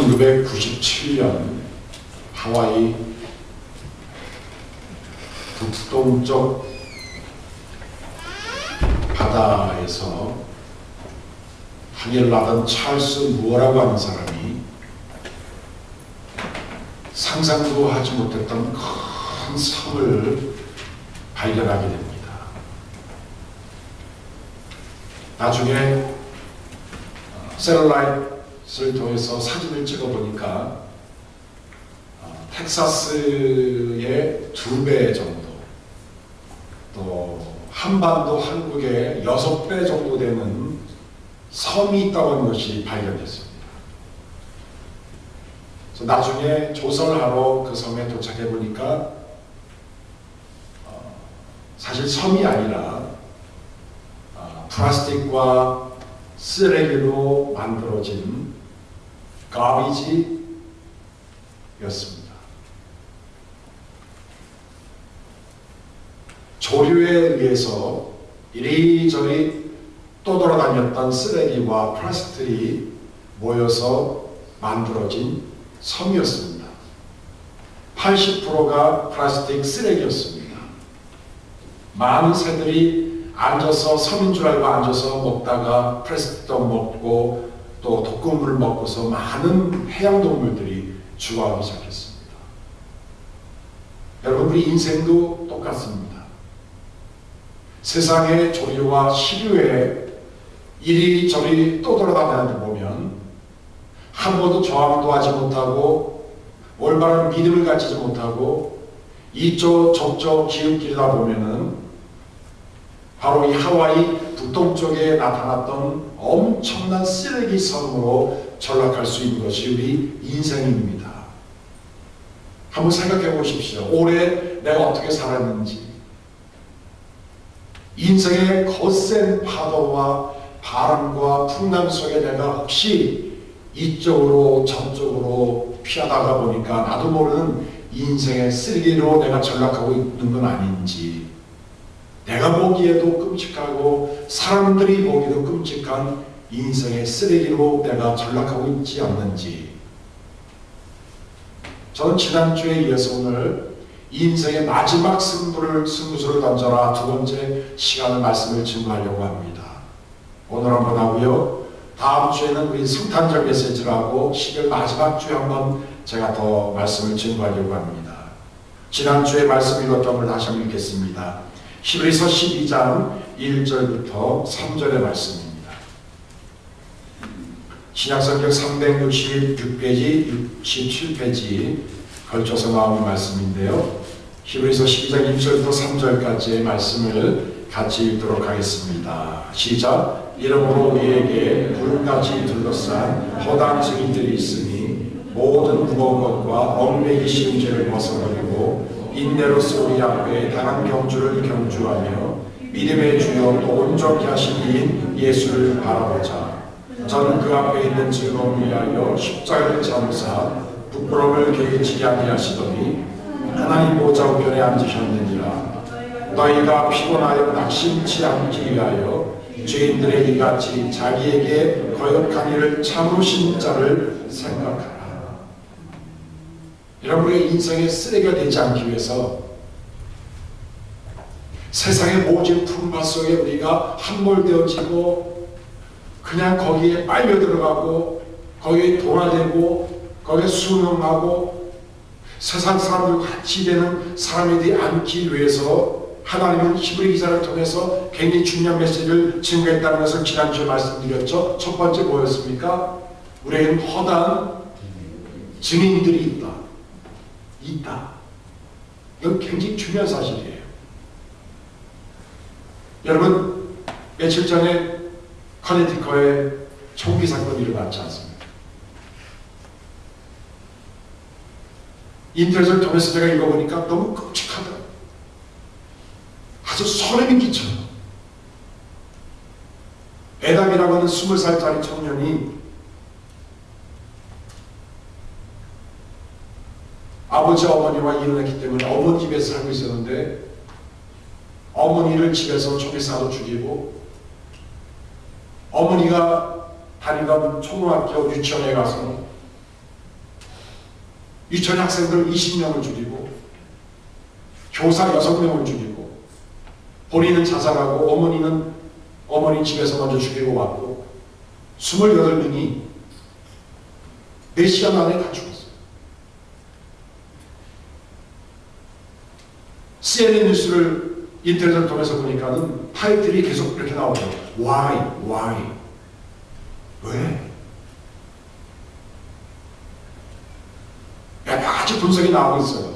1997년 하와이 북동쪽 바다에서 항해를 하던 찰스 무어라고 하는 사람이 상상도 하지 못했던 큰 섬을 발견하게 됩니다. 나중에 셀룰라이트를 통해서 사진을 찍어보니까 텍사스의 2배 정도, 또 한반도 한국의 6배 정도 되는 섬이 있다고 하는 것이 발견됐습니다. 그래서 나중에 조설하러 그 섬에 도착해 보니까 사실 섬이 아니라 플라스틱과 쓰레기로 만들어진 가비지였습니다. 조류에 의해서 이리저리 떠돌아다녔던 쓰레기와 플라스틱이 모여서 만들어진 섬이었습니다. 80%가 플라스틱 쓰레기였습니다. 많은 새들이 앉아서 섬인 줄 알고 앉아서 먹다가 플라스틱도 먹고 또 독극물을 먹고서 많은 해양동물들이 죽어가기 시작했습니다. 여러분, 우리 인생도 똑같습니다. 세상의 조류와 시류에 이리저리 떠돌아다니는 데 보면 한 번도 저항도 하지 못하고 올바른 믿음을 가지지 못하고 이쪽 저쪽 기웃기리다 보면은 바로 이 하와이 북동쪽에 나타났던 엄청난 쓰레기 섬으로 전락할 수 있는 것이 우리 인생입니다. 한번 생각해 보십시오. 올해 내가 어떻게 살았는지, 인생의 거센 파도와 바람과 풍랑 속에 내가 혹시 이쪽으로 저쪽으로 피하다가 보니까 나도 모르는 인생의 쓰레기로 내가 전락하고 있는 건 아닌지, 내가 보기에도 끔찍하고 사람들이 보기에도 끔찍한 인생의 쓰레기로 내가 전락하고 있지 않는지. 저는 지난주에 이어서 오늘 인생의 마지막 승부수를 던져라 두 번째 시간을 말씀을 증거하려고 합니다. 오늘 한번 하고요. 다음 주에는 우리 성탄절 메시지를 하고 12월 마지막 주에 한번 제가 더 말씀을 증거하려고 합니다. 지난주에 말씀 읽었던 걸 다시 한번 읽겠습니다. 히브리서 12장 1절부터 3절의 말씀입니다. 신약성경 366페이지, 67페이지 걸쳐서 나오는 말씀인데요. 히브리서 12장 1절부터 3절까지의 말씀을 같이 읽도록 하겠습니다. 시작. 이러므로 우리에게 불같이 둘러싼 허다한 증인들이 있으니 모든 무거운 것과 얽매기 쉬운 죄를 벗어버리고 인내로서 우리 앞에 당한 경주를 경주하며 믿음의 주여 또 온전히 하신 이인 예수를 바라보자. 저는 그 앞에 있는 즐거움을 위하여 십자가를 참으사 부끄러움을 개의치게 아니하시더니 하나님 보좌 우편에 앉으셨느니라. 너희가 피곤하여 낙심치 않기 위하여 죄인들의 이같이 자기에게 거역한 일을 참으신 자를 생각하라. 여러분의 인생의 쓰레기가 되지 않기 위해서 세상의 모진 풍파 속에 우리가 함몰되어지고 그냥 거기에 빨려 들어가고 거기에 동화되고 거기에 순응하고 세상 사람들과 같이 되는 사람이 되지 않기 위해서 하나님은 히브리 기사를 통해서 굉장히 중요한 메시지를 증거했다는 것을 지난주에 말씀드렸죠. 첫 번째 뭐였습니까? 우리에게는 허다한 증인들이 있다. 이건 굉장히 중요한 사실이에요. 여러분, 며칠 전에 커네티컷에 총기 사건이 일어났지 않습니까? 인터넷을 통해서 제가 읽어보니까 너무 끔찍하다. 아주 소름이 끼쳐요. 에담이라고 하는 20살짜리 청년이 아버지 어머니와 이혼했기 때문에 어머니 집에서 살고 있었는데 어머니를 집에서 총에 쏴서 죽이고 어머니가 다니던 초등학교 유치원에 가서 유치원 학생들 20명을 죽이고 교사 6명을 죽이고 본인은 자살하고 어머니 집에서 먼저 죽이고 왔고 28명이 4시간 안에 다 죽었어요. CNN 뉴스를 인터넷을 통해서 보니까는 타이틀이 계속 이렇게 나오죠. Why? 왜? 여러 가지 분석이 나오고 있어요.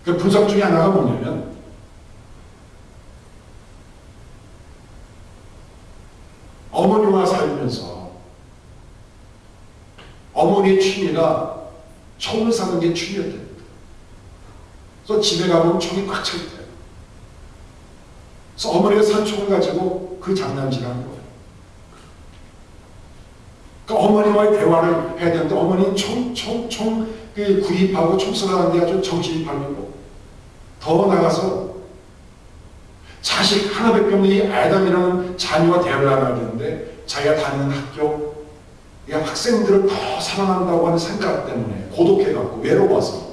그 분석 중에 하나가 뭐냐면 어머니와 살면서 어머니의 취미가 총을 사는 게 취미였대요. 그래서 집에 가면 총이 꽉 차 있대요. 그래서 어머니가 산 총을 가지고 그 장난질하는 거예요. 그러니까 어머니와의 대화를 해야 되는데 어머니는 총 구입하고 총 쏘라는데 아주 정신이 팔리고 더 나가서 자식 하나밖에 없는 이 아담이라는 자녀와 대화를 하게 되는데 자기가 다니는 학교 학생들을 더 사랑한다고 하는 생각 때문에 고독해갖고 외로워서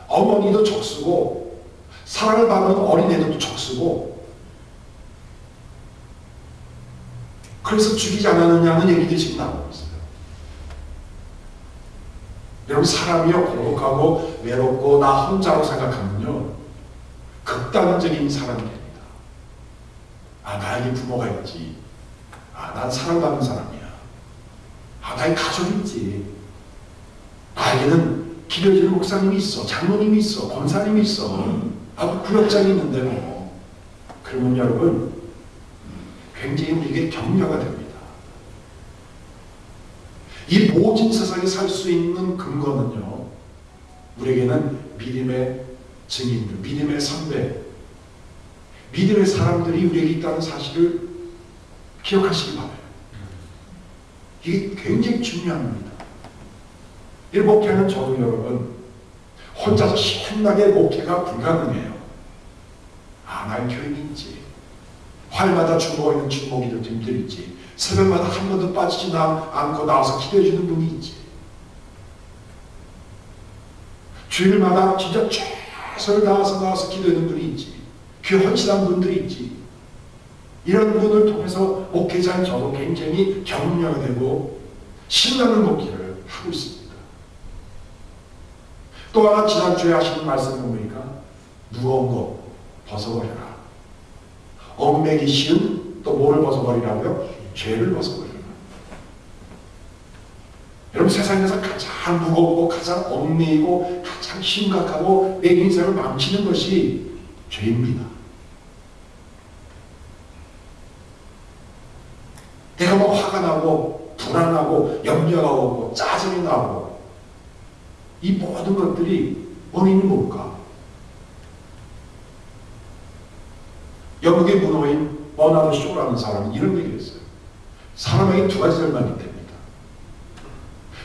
어머니도 적쓰고 사랑을 받는 어린애들도 적쓰고 그래서 죽이지 않았느냐는 얘기들이 지금 나오고 있어요. 여러분 사람이요 고독하고 외롭고 나 혼자로 생각하면요 극단적인 사람이 됩니다. 나에게 부모가 있지. 난 사랑받는 사람이야. 나의 가족이 있지. 나에게는 기도해주는 목사님이 있어. 장로님이 있어. 권사님이 있어. 구역장이 있는데 뭐. 그러면 여러분 굉장히 우리에게 격려가 됩니다. 이 모진 세상에 살 수 있는 근거는요 우리에게는 믿음의 증인들, 믿음의 선배, 믿음의 사람들이 우리에게 있다는 사실을 기억하시기 바라요. 이게 굉장히 중요합니다. 이 목회는 저도 여러분 혼자서 신나게 목회가 불가능해요. 나의 교인이 있지. 화요일마다 주보가 있는 주목이들 있지. 새벽마다 한 번도 빠지지 않고 나와서 기도해 주는 분이 있지. 주일마다 진짜 최선을 나와서 기도하는 분이 있지. 귀 헌신한 분들이 있지. 이런 분을 통해서 목회자인 저도 굉장히 격려가 되고 신나는 목회를 하고 있습니다. 또 하나 지난주에 하시는 말씀을 보니까 무거운 거 벗어버려라. 얽매기 쉬운 또 뭐를 벗어버리라고요? 죄를 벗어버려라. 여러분 세상에서 가장 무겁고 가장 얽매이고 가장 심각하고 내 인생을 망치는 것이 죄입니다. 내가 뭐 화가 나고 불안하고 염려가 오고 짜증이 나고 이 모든 것들이 원인이 뭘까? 영국의 문호인 버나드 쇼라는 사람이 이런 얘기를 했어요. 사람에게 두 가지 절망이 됩니다.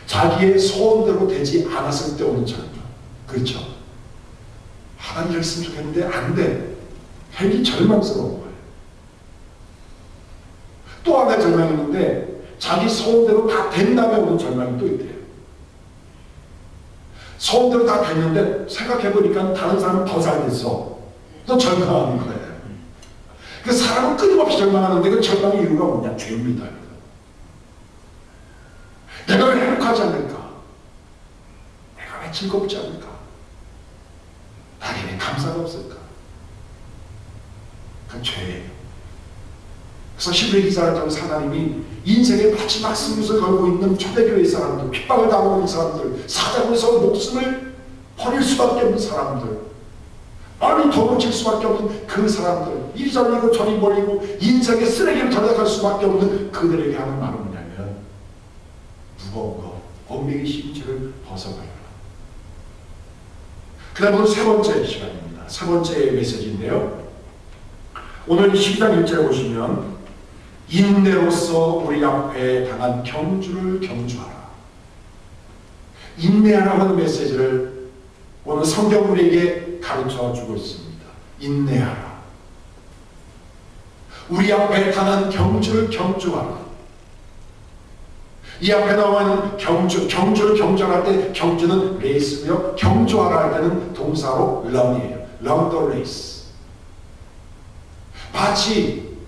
자기의 소원대로 되지 않았을 때 오는 절망. 그렇죠? 하나님 이랬으면 좋겠는데 안 돼. 괜히 절망스러운 거예요. 또 하나의 절망이 있는데 자기 소원대로 다 된 다음에 오는 절망이 또 있대요. 소원대로 다 됐는데 생각해보니까 다른 사람은 더 잘 됐어. 또 절망하는 거예요. 그 사람은 끊임없이 절망하는데 그 절망의 이유가 뭐냐? 죄입니다. 내가 왜 행복하지 않을까? 내가 왜 즐겁지 않을까? 나에게 왜 감사가 없을까? 그건 죄예요. 그래서 히브리 기사를 통해 하나님이 인생의 마지막 승부를 걸고 있는 초대교회 사람들, 핍박을 당하고 있는 사람들, 사장에서 목숨을 버릴 수밖에 없는 사람들, 마음이 도망칠 수밖에 없는 그 사람들, 이리 저리고 저리 몰리고 인생의 쓰레기를 전락할 수밖에 없는 그들에게 하는 말은 뭐냐면 무거운 거, 얽매기 쉬운 죄를 벗어버려라. 그 다음은 세 번째 시간입니다. 세 번째 메시지인데요. 오늘 12장 1절에 보시면 인내로서 우리 앞에 당한 경주를 경주하라. 인내하라고 하는 메시지를 오늘 성경 우리에게 가르쳐 주고 있습니다. 인내하라. 우리 앞에 당한 경주를 경주하라. 이 앞에 나오는 경주를 경주할 때 경주는 레이스고요. 경주하라 할 때는 동사로 run이에요. run the race. 마치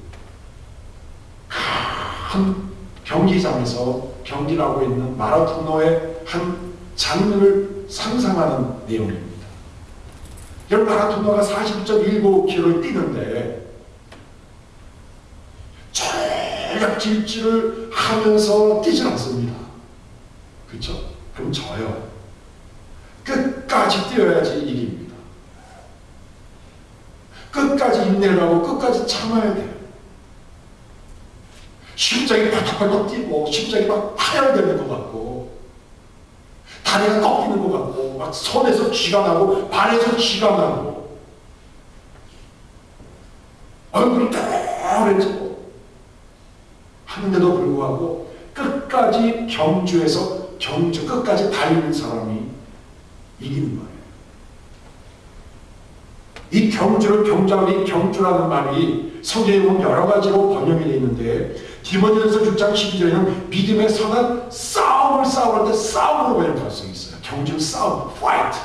한 경기장에서 경기를 하고 있는 마라토너의 한 장면을 상상하는 내용입니다. 여러분, 마라토너가 40.19km를 뛰는데 전략 질주를 하면서 뛰질 않습니다. 그렇죠? 그럼 져요. 끝까지 뛰어야지 이깁니다. 끝까지 인내를 하고 끝까지 참아야 돼요. 심장이 팔떡팔떡 뛰고 심장이 막 파열되는 것 같고 다리가 꺾이는 것 같고 막 손에서 쥐가 나고 발에서 쥐가 나고 얼굴이 떨어지고 하는데도 불구하고 끝까지 경주 끝까지 달리는 사람이 이기는 거예요. 이 경주라는 말이 성경에 보면 여러 가지로 번역이 되어 있는데 디모데전서 6장 12절에는 믿음의 선한 싸움을 싸울 때 싸움으로 번역할 수 있어요. 경주 싸움, fight.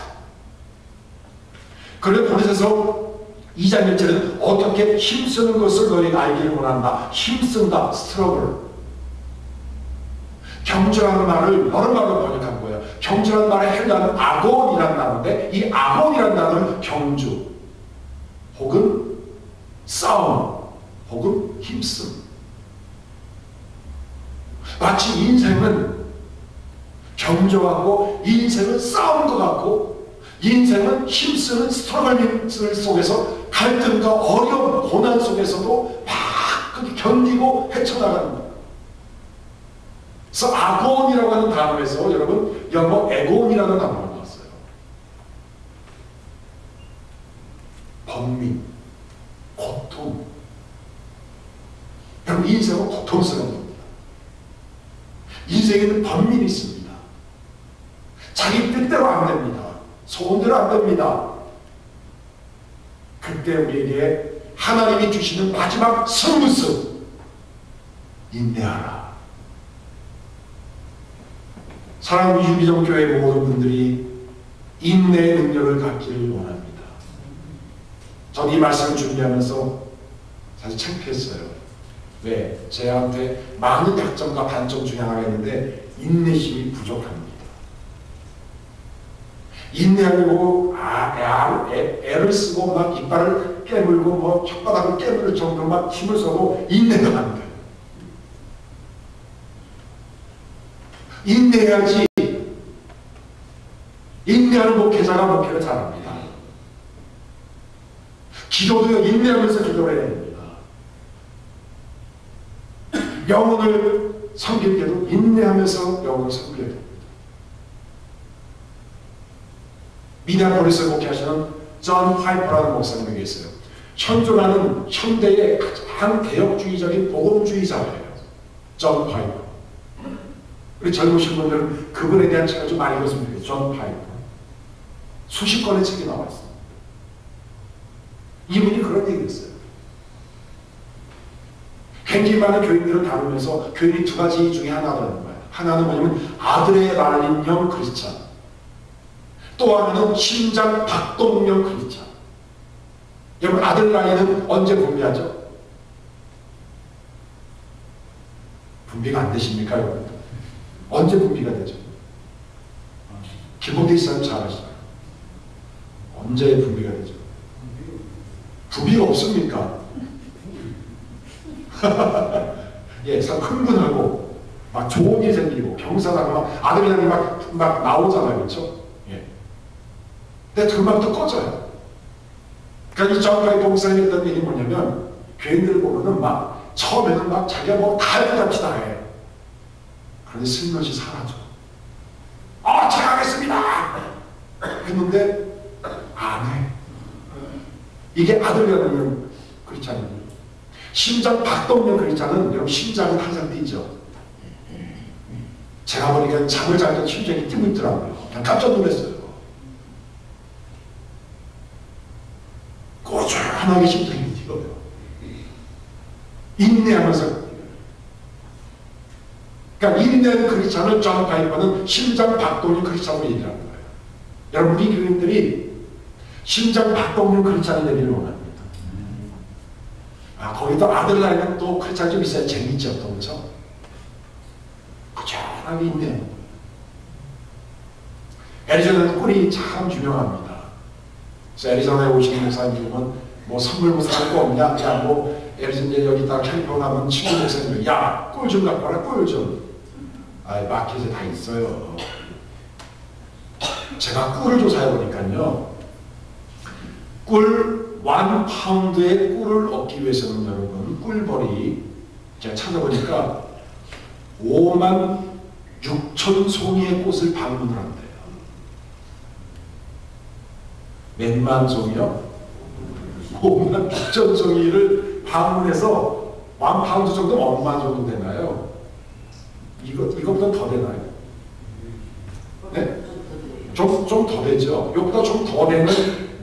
그런데 고린도전서 2장 1절에는 어떻게 힘쓰는 것을 너희가 알기를 원한다. 힘쓴다, struggle. 경주라는 말을 여러 말로 번역한 거예요. 경주라는 말의 헬라는 아곤이라는 단어인데 이 아곤이라는 단어는 경주 혹은 싸움 혹은 힘씀. 마치 인생은 경주하고 인생은 싸움 것 같고 인생은 힘쓰는 스트러글 속에서 갈등과 어려움, 고난 속에서도 막 견디고 헤쳐나가는 거예요. 그래서 아곤이라고 하는 단어에서 여러분 영어 에곤이라는 단어가 나왔어요. 번민, 고통. 여러분 인생은 고통스러운 겁니다. 인생에는 번민이 있습니다. 자기 뜻대로 안 됩니다. 소원대로 안 됩니다. 그때 우리에게 하나님이 주시는 마지막 승부수 인내하라. 사랑하는 유기정 교회 모든 분들이 인내의 능력을 갖기를 원합니다. 저는 이 말씀을 준비하면서 사실 창피했어요. 왜? 제한테 많은 약점과 단점 중에 하나가 있는데 인내심이 부족합니다. 인내하려고 애를 쓰고 막 이빨을 깨물고 뭐 혓바닥을 깨물 정도로 막 힘을 써도 인내가 안 돼요. 인내해야지. 인내하는 목회자가 목회를 잘합니다. 기도도 인내하면서 기도를 해야 됩니다. 영혼을 섬길 때도 인내하면서 영혼을 섬겨야 됩니다. 미네아폴리스에 목회하시는 존 파이퍼라는 목사님이 계세요. 현존하는 현대의 가장 개혁주의적인 복음주의자예요. 존 파이퍼. 우리 젊으신 분들은 그분에 대한 책을 좀 많이 읽었으면 좋겠어요. 존 파이퍼. 수십 권의 책이 나와 있습니다. 이분이 그런 얘기 했어요. 굉장히 많은 교인들을 다루면서 교인이 두 가지 중에 하나라는 거예요. 하나는 뭐냐면 아들의 날린형 크리스찬, 또 하나는 심장 박동형 크리스찬. 여러분 아들 나이는 언제 분비하죠? 분비가 안 되십니까 여러분? 언제 분비가 되죠? 기본돼 있으면 잘 아시죠? 언제 분비가 되죠? 분비가 없습니까? 예, 참 흥분하고 막 좋은 일 생기고 경사나고 막 아들이랑 막 나오잖아요, 그렇죠? 예. 근데 금방 또 꺼져요. 그러니까 이 전파의 목사님이 했던 일이 뭐냐면 교인들 보면은 막 처음에는 막 자기가 뭐 다 할 것 같이 다 해. 그런데 슬며시 사라져. 제가 하겠습니다. 했는데 안 해. 이게 아들이라는 크리스찬입니다. 심장 박동영 크리스찬은 여러분 심장은 항상 뛰죠. 제가 보니까 잠을 잘 때 심장이 뛰고 있더라고요. 그냥 깜짝 놀랐어요. 꾸준하게 심장이 뛰어요. 인내하면서 그러니까 인내는 크리스찬을 존 파이퍼는 심장 박동률 크리스찬으로 얘기하는 거예요. 여러분 우리 교인들이 심장 박동률 크리스찬이 되기를 원합니다. 거기도 아들 나이는 또 크리스찬이 좀 있어야 재밌죠. 또 그렇죠? 꾸준하게 있네요. 애리조나는 꿀이 참 유명합니다. 그래서 애리조나에 오시는 목사님은 뭐 선물 뭐 사는 거 없냐? 야, 뭐 애리조나 여기다가 캘리포니아 가면 친구 목사님, 야, 꿀 좀 갖고 와라, 꿀 좀. 마켓에 다 있어요. 제가 꿀을 조사해 보니까요, 꿀 1파운드의 꿀을 얻기 위해서는 여러분 꿀벌이 제가 찾아보니까 5만 6천 송이의 꽃을 방문을 한대요. 몇만 송이요? 5만 6천 송이를 방문해서 1파운드 정도 얼마 정도 되나요? 이것보다 더 되나요? 네? 좀 더 되죠. 이것보다 좀 더 되는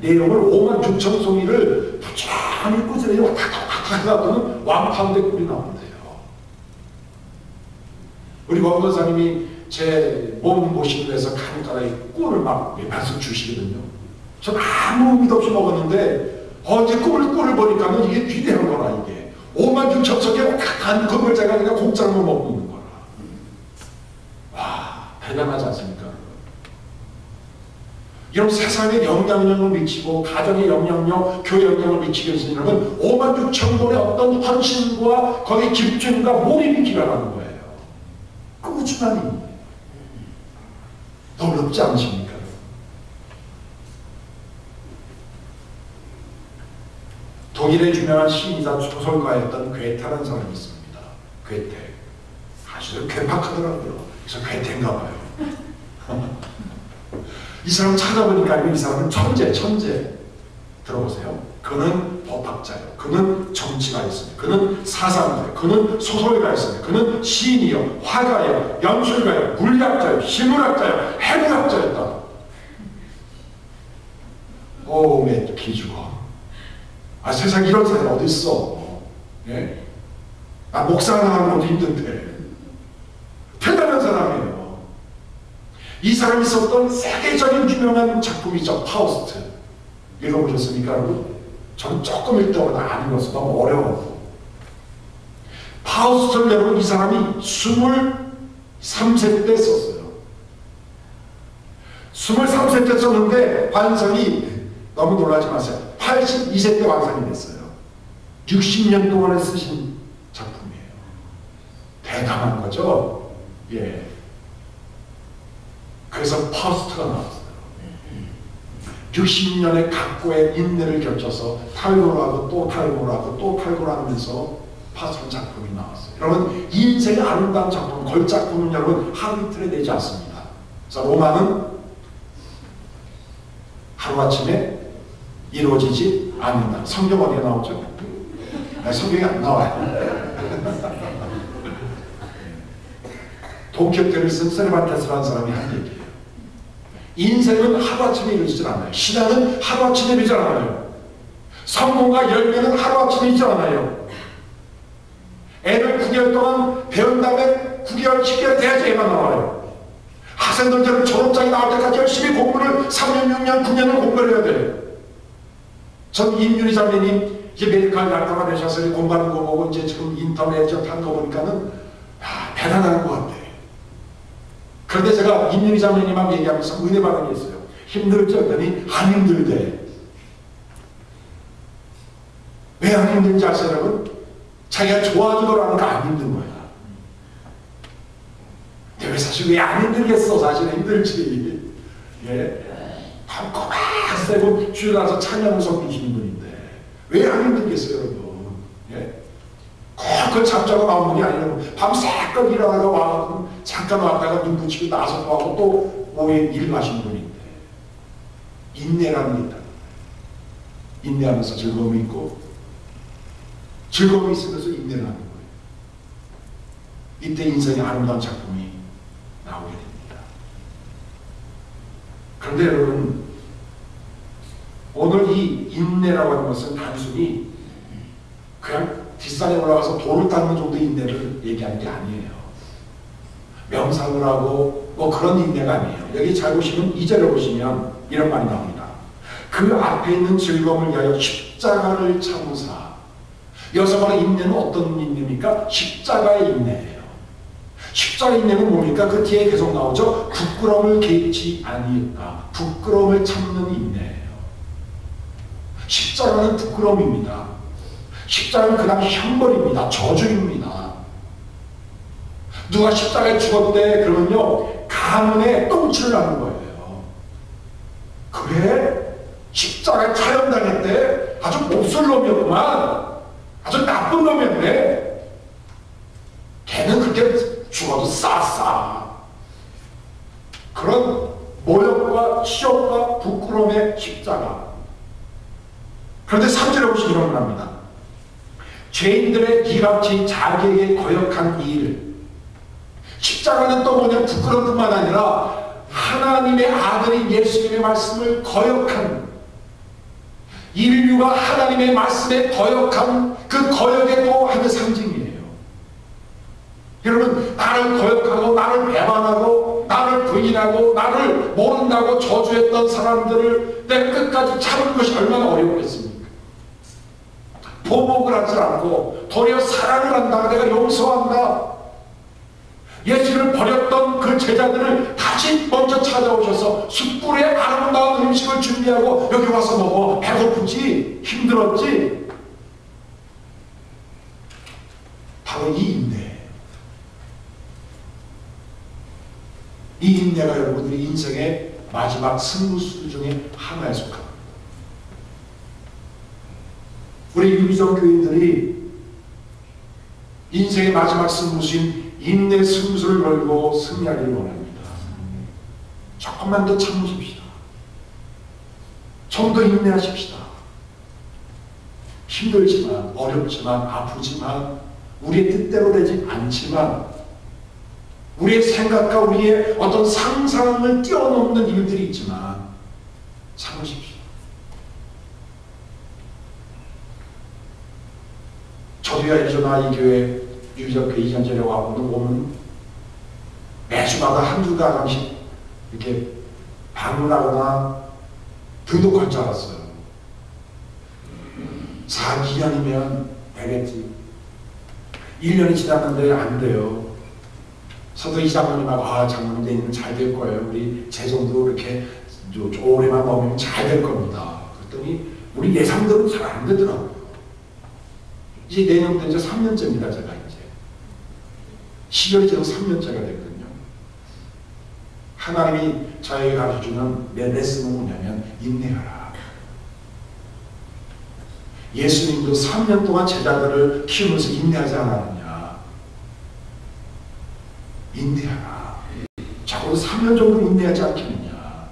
내용을 5만 6천 송이를 부지런히 꾸준히 탁탁탁탁 놔두면 1파운드의 꿀이 나온대요. 우리 원건사님이 제 몸 모시기 위해서 간단하게 꿀을 막 몇발씩 주시거든요. 전 아무 의미도 없이 먹었는데 어제 꿀을 보니까 이게 위대한 거라. 이게 5만 6천 송이 탁탁한 그걸 제가 그냥 공짜로 먹고 있는 거라. 와, 대단하지 않습니까? 이런 세상에 영향력을 미치고 가정에 영향력, 교회 영향을 미치기 위해서 이러면 5만 6천 번의 어떤 헌신과 거기에 집중과 몰입이 필요하다는 거예요. 꾸준함이 놀랍지 않으십니까? 독일의 유명한 시인이자 소설가였던 괴테라는 사람이 있습니다. 괴테. 아주 괴팍하더라고요. 그래서 괴테인가 봐요. 이 사람 찾아보니까 이 사람은 천재. 들어보세요. 그는 법학자예요. 그는 정치가였습니다. 그는 사상가예요. 그는 소설가였습니다. 그는 시인이요, 화가예요, 연출가예요, 물리학자예요, 식물학자예요, 해부학자였다. 매 기죽어. 세상에 이런 사람이 어디 있어? 예? 목사 나가는 것도 힘든데 대단한 사람이에요. 이 사람이 썼던 세계적인 유명한 작품이죠. 파우스트. 읽어보셨습니까, 여러분? 저는 조금 읽다가 안 읽었어. 너무 어려워. 파우스트를 여러분 이 사람이 23세 때 썼어요. 23세 때 썼는데 완성이 너무 놀라지 마세요. 82세 때 완성이 됐어요. 60년 동안에 쓰신 작품이에요. 대단한 거죠? 예. 그래서 파우스트가 나왔어요. 60년의 각고의 인내를 겪어서 탈고하고 또 탈고하고 또 탈고하면서 파우스트 작품이 나왔어요. 여러분, 인생의 아름다운 작품, 걸작품은 여러분 하루 이틀에 되지 않습니다. 그래서 로마는 하루아침에 이루어지지 않는다. 성경 어디에 나오죠? 성경이 안 나와요. 동격대를 쓴 세르반테스라는 사람이 한 얘기예요. 인생은 하루아침에 이루어지질 않아요. 신앙은 하루아침에 이루어지지 않아요. 성공과 열매는 하루아침에 이루어지지 않아요. 애를 9개월 동안 배운 다음에 9개월, 10개월 돼야지 애가 나와요. 학생들처럼 졸업장이 나올 때까지 열심히 공부를 3년, 6년, 9년을 공부를 해야 돼요. 전 임윤희 자매님 이제 메디컬 약사가 되셔서 공부하는 거 보고 이제 지금 인터넷 한 거 보니까는 대단한 것 같아요. 그런데 제가 임윤희 자매님하고 얘기하면서 은혜 받은 게 있어요. 힘들지 했더니 안 힘들대. 왜 안 힘든지 아세요, 여러분? 자기가 좋아하는 하니까 안 힘든 거야. 근데 왜 사실 왜 안 힘들겠어? 사실 힘들지. 예. 컴컴하게 세고 주에 나서 찬양을 섬기시는 분인데 왜 안 힘들겠어요, 여러분? 예. 꼭 잠자고 나온 분이 아니라 밤새껏 일하다가 와서 잠깐 왔다가 눈 붙이고 나서 또 하고 또 오후에 일 마신 분인데 인내라는 게 있다. 인내하면서 즐거움이 있고 즐거움이 있으면서 인내를 하는 거예요. 이때 인생의 아름다운 작품이 나오게 됩니다. 그런데 여러분, 오늘 이 인내라고 하는 것은 단순히 그냥 뒷산에 올라가서 돌을 닦는 정도의 인내를 얘기하는 게 아니에요. 명상을 하고 뭐 그런 인내가 아니에요. 여기 잘 보시면 2절에 보시면 이런 말이 나옵니다. 그 앞에 있는 즐거움을 위하여 십자가를 참으사. 여기서 말하는 인내는 어떤 인내입니까? 십자가의 인내예요. 십자가의 인내는 뭡니까? 그 뒤에 계속 나오죠. 부끄러움을 개의치 아니했다. 부끄러움을 참는 인내예요. 십자가는 부끄러움입니다. 십자가는 그냥 형벌입니다. 저주입니다. 누가 십자가에 죽었대 그러면요 가문에 똥칠을 하는 거예요. 그래? 십자가에 차연당했대? 아주 몹쓸 놈이었구만. 아주 나쁜 놈이었네. 걔는 그렇게 죽어도 싸싸. 그런 모욕과 시험과 부끄러움의 십자가. 그런데 3절에 보시면 이런 말 합니다. 죄인들의 이같이 자기에게 거역한 이 일. 십자가는 또 뭐냐 부끄러운 뿐만 아니라 하나님의 아들인 예수님의 말씀을 거역한, 인류가 하나님의 말씀에 거역한 그 거역의 또 하나의 상징이에요. 여러분, 나를 거역하고 나를 배반하고 나를 부인하고 나를 모른다고 저주했던 사람들을 내가 끝까지 참는 것이 얼마나 어렵겠습니까? 보복을 하지 않고 도리어 사랑을 한다. 내가 용서한다. 예수를 버렸던 그 제자들을 다시 먼저 찾아오셔서 숯불에 아름다운 음식을 준비하고 여기 와서 먹어. 배고프지? 힘들었지? 바로 이 인내예요. 이 인내가 여러분들이 인생의 마지막 승부수 중에 하나에 속합니다. 우리 유기적 교인들이 인생의 마지막 승부수인 인내 승부수를 걸고 승리하기를 원합니다. 조금만 더 참으십시다. 좀 더 인내하십시다. 힘들지만, 어렵지만, 아프지만, 우리의 뜻대로 되지 않지만, 우리의 생각과 우리의 어떤 상상을 뛰어넘는 일들이 있지만 참으십시오. 저도야 애리조나 이 교회 유기적 교회 이전절에 오면 매주마다 한두 가정씩 이렇게 방문하거나 등록할 줄 알았어요. 2년이면 되겠지. 1년이 지났는데 안 돼요. 서도 이 장로님하고 장로님 내일은 잘 될 거예요. 우리 재정도 이렇게 오래만 넘으면 잘 될 겁니다. 그랬더니 우리 예상대로 잘 안 되더라고요. 이제 내년부터 이제 3년째입니다. 제가 이제 10월이 지나서 3년째가 됐거든요. 하나님이 저에게 가르쳐주는 내 레슨은 뭐냐면 인내하라. 예수님도 3년 동안 제자들을 키우면서 인내하지 않았느냐. 인내하라. 적어도 3년 정도 인내하지 않겠느냐.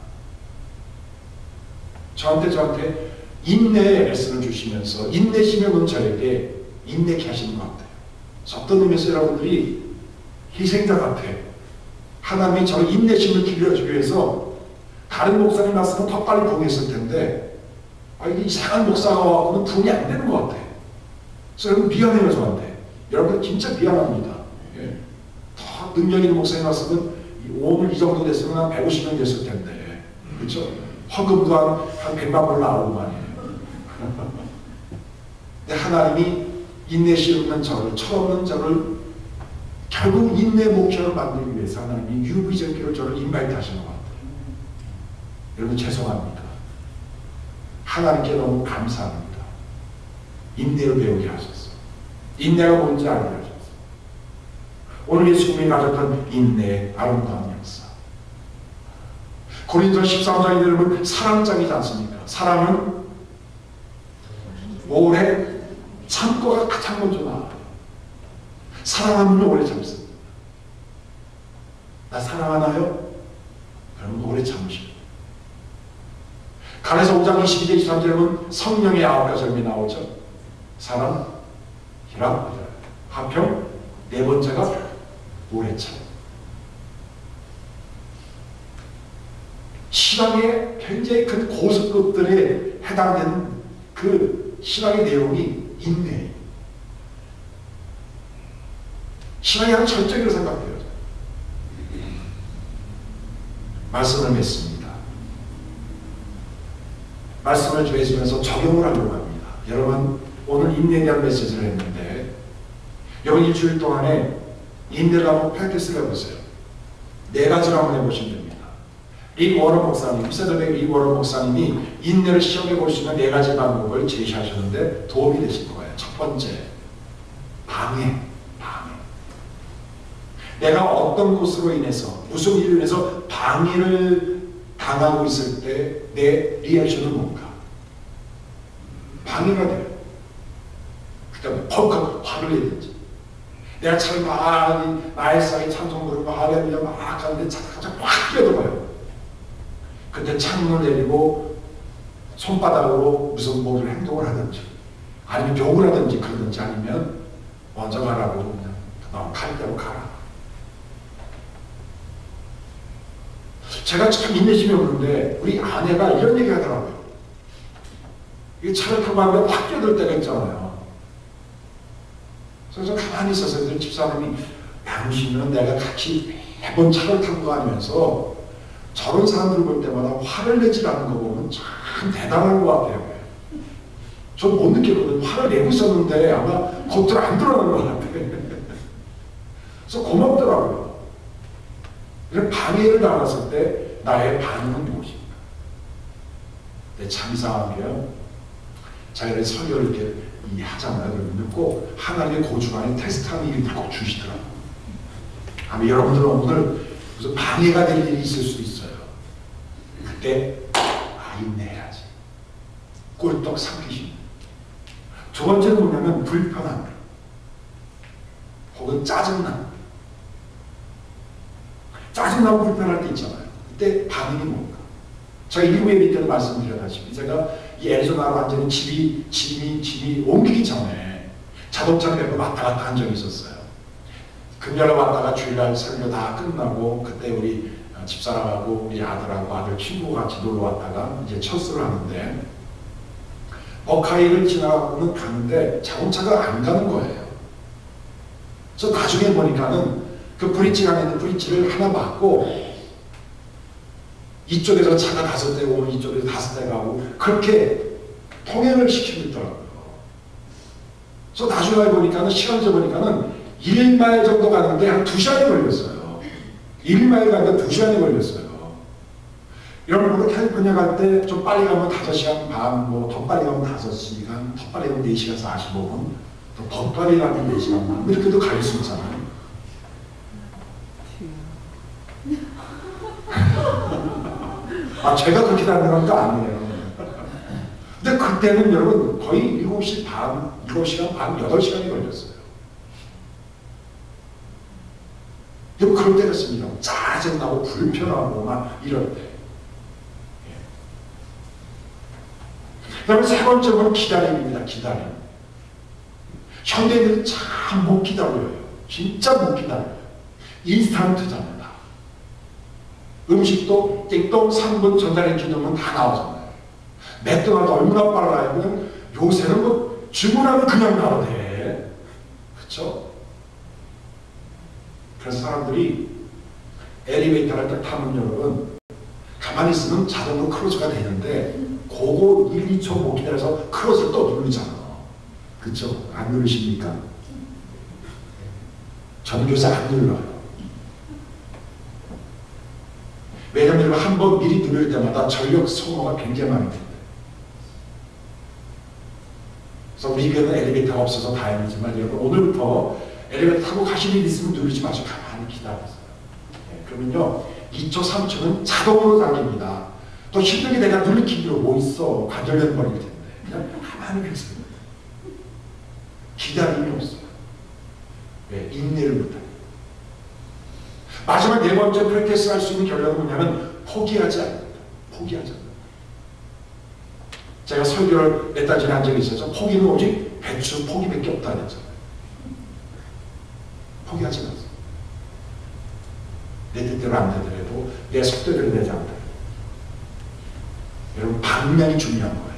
저한테 인내의 레슨을 주시면서 인내심의 저에게 인내케 하시는 것 같아요. 어떤 의미에서 여러분들이 희생자 같아. 하나님이 저를 인내심을 길러주기 위해서 다른 목사님 말씀은 더 빨리 봉했을 텐데 이게 이상한 목사가 와서는 분이 안 되는 것 같아. 그래서 여러분 미안해요 저한테. 여러분 진짜 미안합니다. 예. 더 능력 있는 목사님 말씀은 오늘 이 정도 됐으면 한 150명 됐을 텐데 그렇죠? 헌금도 한 100만 불 나오고 말이에요. 근데 하나님이 인내심 없는 저를, 철없는 저를 결국 인내 목표를 만들기 위해서 하나님이 유비적기로 저를 인바이트 하시는 것 같아요. 여러분 죄송합니다. 하나님께 너무 감사합니다. 인내를 배우게 하셨어. 인내가 뭔지 알게 하셨어. 오늘 예수님이 가졌던 인내의 아름다운 역사. 고린도 13장에 들으면 사랑장이지 않습니까? 사랑은 오래 참고가 가장 먼저 나와요. 사랑하면 오래 참습니다. 나 사랑하나요? 그러면 오래 참으십니다. 갈라디아서 5장 22절 23절에 보면 성령의 9가지 열매 나오죠. 사랑, 희락, 화평, 네 번째가 오래 참. 신앙의 굉장히 큰 고스급들에 해당되는 그 신앙의 내용이 인내예요. 신앙이 한 절정이라고 생각해요. 말씀을 맺습니다. 말씀을 주해주면서 적용을 하려고 합니다. 여러분, 오늘 인내에 대한 메시지를 했는데 여러분 일주일 동안에 인내를 한번 프랙티스를 해보세요. 4가지를 한번 해보시면 됩니다. 리 워런 목사님, 세더백 리 워런 목사님이 인내를 시험해 볼 수 있는 4가지 방법을 제시하셨는데 도움이 되실 거예요. 첫 번째, 방해. 내가 어떤 것으로 인해서, 무슨 일로 인해서 방해를 당하고 있을 때 내 리액션은 뭔가? 방해가 돼요. 그다음에 퍽퍽 화를 내든지, 내가 참 나의 사이 찬송 부르고 할렐루야 막 하는데 차가 갑자기 확 뛰어들어요. 그때 창문을 내리고 손바닥으로 무슨 뭐를 행동을 하든지, 아니면 욕을 하든지 그러든지, 아니면 먼저 가라고 그냥 너 갈 대로 가라. 제가 참 인내심이 없는데 우리 아내가 이런 얘기 하더라고요. 이 차를 타고 가면 확 뛰어들 때가 있잖아요. 그래서 가만히 있었어요. 집사람이, 당신은 내가 같이 매번 차를 타고 가면서 저런 사람들 볼 때마다 화를 내지 않는 거 보면 참 대단한 것 같아요. 전 못 느꼈거든요. 화를 내고 있었는데 아마 겉으로 안 드러나는 것 같아요. 그래서 고맙더라고요. 방해를 당했을 때 나의 반응은 무엇인가? 근데 참 이상한 게요. 자기를 설교를 이렇게 하잖아요. 그러면 꼭 하나님의 고주관에 테스트하는 일을 꼭 주시더라고요. 아마 여러분들은 오늘 무슨 방해가 될 일이 있을 수도 있어요. 그때 인내해야지. 꿀떡 삼키시는. 두 번째는 뭐냐면 불편함 혹은 짜증남. 짜증나고 불편할 때 있잖아요. 그때 반응이 뭔가? 제가 1부에 때는 말씀드렸다시피 제가 이 애리조나로 완전히 짐이 옮기기 전에 자동차 매고 왔다 갔다 한 적이 있었어요. 금요일 왔다가 주일날 설교 다 끝나고 그때 우리 집사람하고 우리 아들하고 아들 친구가 같이 놀러 왔다가 이제 철수를 하는데 버카이를 지나가고는 가는데 자동차가 안 가는 거예요. 그래서 나중에 보니까는 그 브릿지가 있는 브릿지를 하나 막고 이쪽에서 차가 5대 오면 이쪽에서 5대 가고 그렇게 통행을 시키고 있더라고요. 그래서 나중에 보니까는 시간 재보니까는 1마일 정도 가는데 한 2시간이 걸렸어요. 1마일 가는데 2시간이 걸렸어요. 여러분, 캘리포니아 갈 때 좀 빨리 가면 5시간 반, 뭐 더 빨리 가면 5시간, 더 빨리 가면 4시간 45분, 또 더 빨리 가면 4시간 반, 이렇게도 갈 수 있잖아요. 제가 그렇게 다니는 건 아니에요. 근데 그때는 여러분 거의 7시 반, 7시간 반, 8시간이 걸렸어요. 여러분 그럴 때가 있습니다. 짜증나고 불편하고 막 이럴 때. 그 다음에 세 번째는 기다림입니다. 기다림. 현대인들은 참 못 기다려요. 진짜 못 기다려요. 인스턴트잖아요. 음식도 띵동 3분 전달해 주면 다 나오잖아요. 맥도날드 얼마나 빨라요. 그냥 요새는 뭐 주문하면 그냥 나오대. 그렇죠? 그래서 사람들이 엘리베이터를 딱 타면 여러분 가만히 있으면 자동으로 크로즈가 되는데 그거 1, 2초 못 기다려서 크로즈를 또 누르잖아. 그렇죠? 안 누르십니까? 저는 요새 안 눌러요. 왜냐하면 한 번 미리 누를 때마다 전력 소모가 굉장히 많이 됩니다. 그래서 우리 교회는 엘리베이터가 없어서 다행이지만 여러분 오늘부터 엘리베이터 타고 가시는 일 있으면 누르지 마시고 가만히 기다리세요. 그러면요 2초, 3초는 자동으로 당깁니다. 또 힘들게 내가 누를 기로 뭐 있어. 관절염 버릴 텐데. 그냥 가만히 계세요. 기다림이 없어요. 왜? 인내를 못해요. 마지막 4번째 프랙티스 할 수 있는 결론은 뭐냐면 포기하지 않는다. 포기하지 않는다. 제가 설교를 몇 달 전에 한 적이 있어서 포기는 오직 배추 포기밖에 없다 그랬잖아요. 포기하지 마세요. 내 뜻대로 안 되더라도 내 속도대로 되지 않더라도 여러분 방향이 중요한 거예요.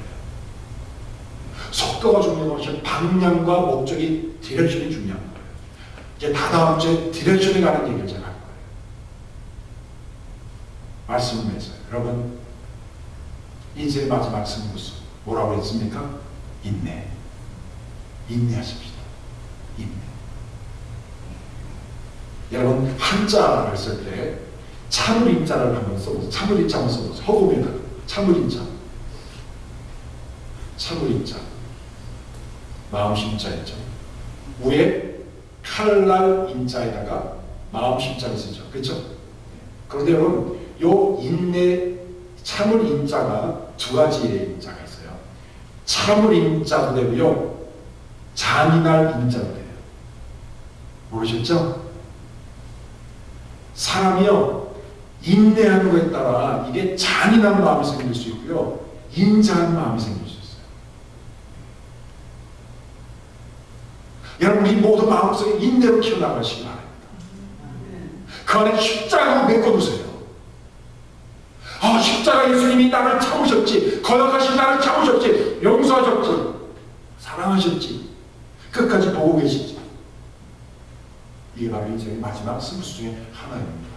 속도가 중요한 것이 방향과 목적이 디렉션이 중요한 거예요. 이제 다다음 주에 디렉션에 가는 얘기를 제가 할 거예요. 말씀을 맺어요. 여러분, 인생의 마지막 승부수 뭐라고 했습니까? 인내. 인내하십시다. 인내. 여러분, 한자를 쓸 때 참을 인자를 한번 써보세요. 참을 인자 한번 써보세요. 허공에다가 참을 인자. 참을 인자. 마음 심자 있죠. 위에 칼날 인자에다가 마음 심자를 쓰죠. 그렇죠? 그런데 여러분, 요 인내 참을 인자가 두 가지의 인자가 있어요. 참을 인자도 되고요, 잔인할 인자도 돼요. 모르셨죠? 사람이요, 인내하는 것에 따라 이게 잔인한 마음이 생길 수 있고요, 인자한 마음이 생길 수 있어요. 여러분, 우리 모두 마음속에 인내로 키워나가시기 바랍니다. 그 안에 십자가로 메꿔두세요. 십자가 예수님이 나를 참으셨지, 거역하신 나를 참으셨지, 용서하셨지, 사랑하셨지, 끝까지 보고 계시지. 이게 바로 인생의 마지막 승부수 중에 하나입니다.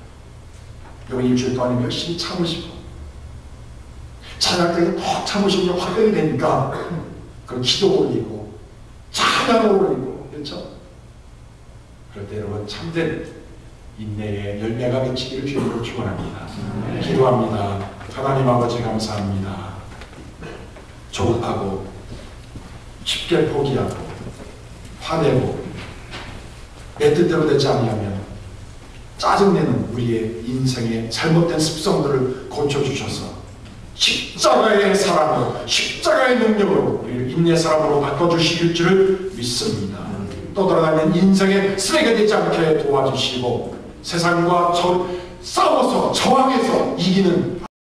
여러분, 일주일 동안 열심히 참으시고 찬양 때에 더 참으시면 화병이 되니까 그럼 기도 올리고 찬양을 올리고, 그렇죠? 그럴 때 여러분, 참된 인내의 열매가 맺히기를 주님으로 축원합니다. 기도합니다. 하나님 아버지, 감사합니다. 조급하고 쉽게 포기하고 화내고 내 뜻대로 되지 아니하면 짜증내는 우리의 인생의 잘못된 습성들을 고쳐주셔서 십자가의 사랑으로, 십자가의 능력으로 우리를 인내 사람으로 바꿔주실 줄을 믿습니다. 떠돌아다니는 인생의 쓰레기가 되지 않게 도와주시고 세상과 싸워서 저항해서 이기는